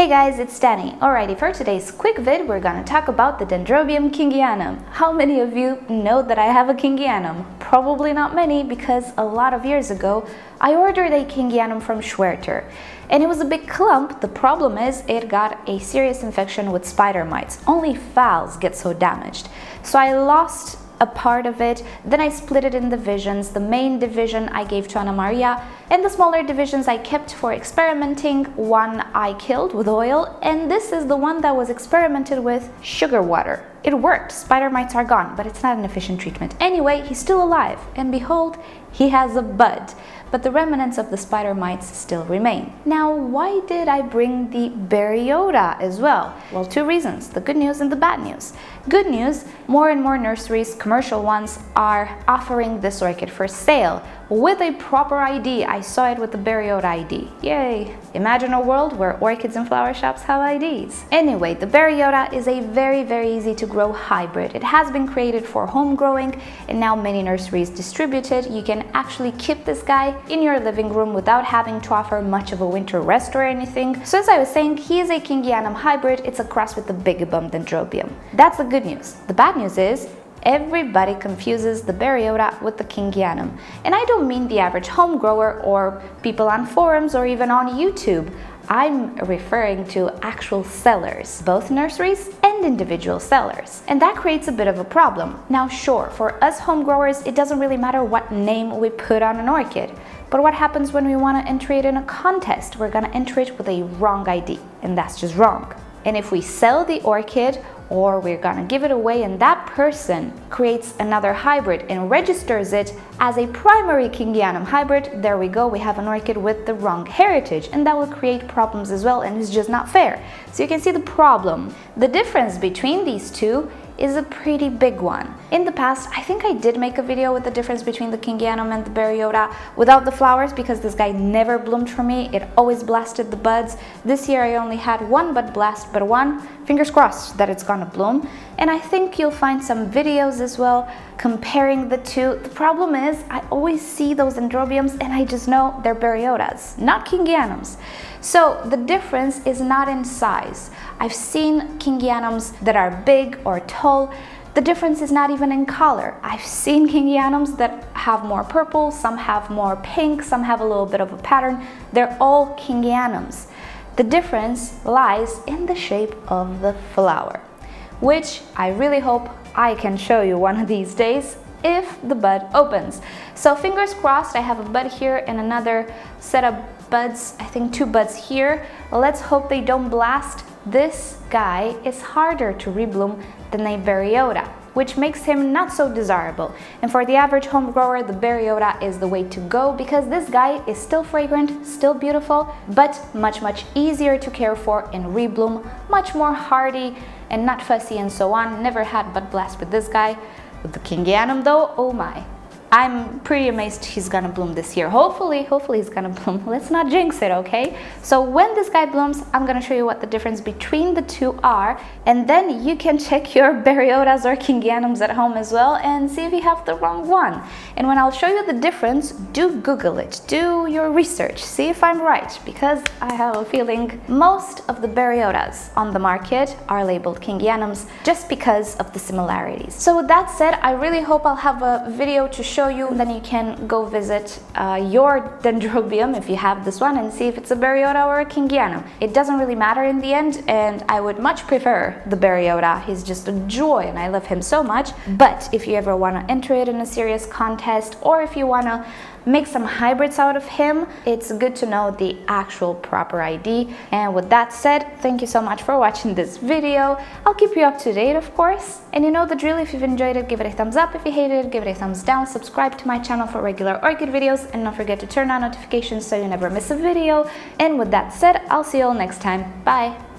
Hey guys, it's Danny. Alrighty, for today's quick vid, we're gonna talk about the Dendrobium kingianum. How many of you know that I have a kingianum? Probably not many, because a lot of years ago, I ordered a kingianum from Schwerter. And it was a big clump. The problem is it got a serious infection with spider mites. Only phals get so damaged. So I lost a part of it, then I split it in divisions. The main division I gave to Anna Maria, and the smaller divisions I kept for experimenting. One I killed with oil, and this is the one that was experimented with sugar water. It worked, spider mites are gone, but it's not an efficient treatment. Anyway, he's still alive, and behold, he has a bud, but the remnants of the spider mites still remain. Now, why did I bring the Berry Odas as well? Well, two reasons, the good news and the bad news. Good news, more and more nurseries, commercial ones, are offering this orchid for sale with a proper ID. I saw it with the Berry Odas ID. Yay! Imagine a world where orchids and flower shops have IDs. Anyway, the Berry Odas is a very easy to grow hybrid. It has been created for home growing, and now many nurseries distribute it. You can actually keep this guy in your living room without having to offer much of a winter rest or anything. So as I was saying, he is a kingianum hybrid. It's a cross with the Bigibum Dendrobium. That's the good news. The bad news is everybody confuses the Berry Odas with the kingianum. And I don't mean the average home grower or people on forums or even on YouTube. I'm referring to actual sellers, both nurseries and individual sellers. And that creates a bit of a problem. Now sure, for us home growers, it doesn't really matter what name we put on an orchid. But what happens when we want to enter it in a contest? We're going to enter it with a wrong ID, and that's just wrong. And if we sell the orchid, or we're gonna give it away and that person creates another hybrid and registers it as a primary kingianum hybrid, there we go, we have an orchid with the wrong heritage, and that will create problems as well, and it's just not fair. So you can see the problem. The difference between these two is a pretty big one. In the past, I think I did make a video with the difference between the kingianum and the Berry Odas without the flowers, because this guy never bloomed for me. It always blasted the buds. This year I only had one bud blast, but one, fingers crossed that it's gonna bloom. And I think you'll find some videos as well comparing the two. The problem is I always see those Dendrobiums and I just know they're Berry Odas, not kingianums. So the difference is not in size. I've seen kingianums that are big or tall. The difference is not even in color. I've seen kingianums that have more purple, some have more pink, some have a little bit of a pattern. They're all kingianums. The difference lies in the shape of the flower, which I really hope I can show you one of these days if the bud opens. So fingers crossed, I have a bud here and another set of buds, I think 2 buds here. Let's hope they don't blast. This guy is harder to rebloom than a Berry Odas, which makes him not so desirable. And for the average home grower, the Berry Odas is the way to go, because this guy is still fragrant, still beautiful, but much easier to care for and rebloom, much more hardy and not fussy and so on. Never had bud blast with this guy. With the kingianum though, oh my. I'm pretty amazed he's gonna bloom this year. Hopefully he's gonna bloom. Let's not jinx it, okay? So when this guy blooms, I'm gonna show you what the difference between the two are, and then you can check your Berry Odas or kingianums at home as well and see if you have the wrong one. And when I'll show you the difference, do Google it, do your research, see if I'm right, because I have a feeling most of the Berry Odas on the market are labeled kingianums just because of the similarities. So with that said, I really hope I'll have a video to show you, and then you can go visit your Dendrobium if you have this one and see if it's a Berry Odas or a kingianum. It doesn't really matter in the end, and I would much prefer the Berry Odas. He's just a joy and I love him so much. But if you ever want to enter it in a serious contest, or if you want to make some hybrids out of him, it's good to know the actual proper ID. And with that said, thank you so much for watching this video. I'll keep you up to date, of course. And you know the drill. If you've enjoyed it, give it a thumbs up. If you hated it, give it a thumbs down. Subscribe to my channel for regular orchid videos, and don't forget to turn on notifications so you never miss a video. And with that said, I'll see you all next time. Bye!